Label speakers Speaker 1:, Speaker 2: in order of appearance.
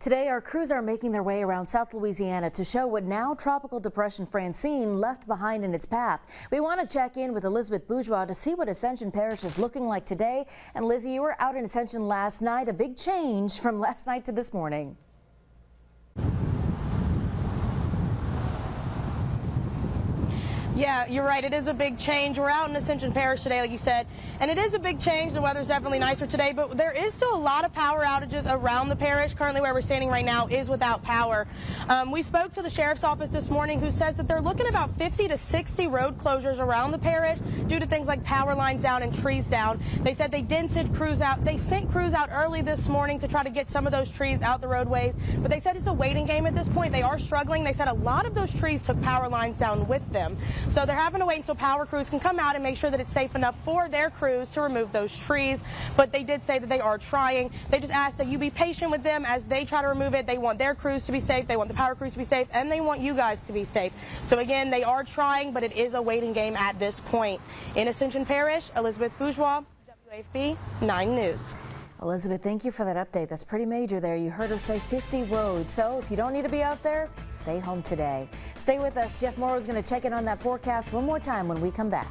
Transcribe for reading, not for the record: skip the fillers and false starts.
Speaker 1: Today, our crews are making their way around South Louisiana to show what now Tropical Depression Francine left behind in its path. We want to check in with Elizabeth Bourgeois to see what Ascension Parish is looking like today. And Lizzie, you were out in Ascension last night. A big change from last night to this morning.
Speaker 2: Yeah, you're right. It is a big change. We're out in Ascension Parish today, like you said, and it is a big change. The weather's definitely nicer today, but there is still a lot of power outages around the parish. Currently, where we're standing right now is without power. We spoke to the sheriff's office this morning, who says that they're looking at about 50 to 60 road closures around the parish due to things like power lines down and trees down. They said they did send crews out. They sent crews out early this morning to try to get some of those trees out the roadways, but they said it's a waiting game at this point. They are struggling. They said a lot of those trees took power lines down with them. So they're having to wait until power crews can come out and make sure that it's safe enough for their crews to remove those trees. But they did say that they are trying. They just ask that you be patient with them as they try to remove it. They want their crews to be safe. They want the power crews to be safe, and they want you guys to be safe. So again, they are trying, but it is a waiting game at this point. In Ascension Parish, Elizabeth Bourgeois, WAFB 9 News.
Speaker 1: Elizabeth, thank you for that update. That's pretty major there. You heard her say 50 roads. So if you don't need to be out there, stay home today. Stay with us. Jeff Morrow is going to check in on that forecast one more time when we come back.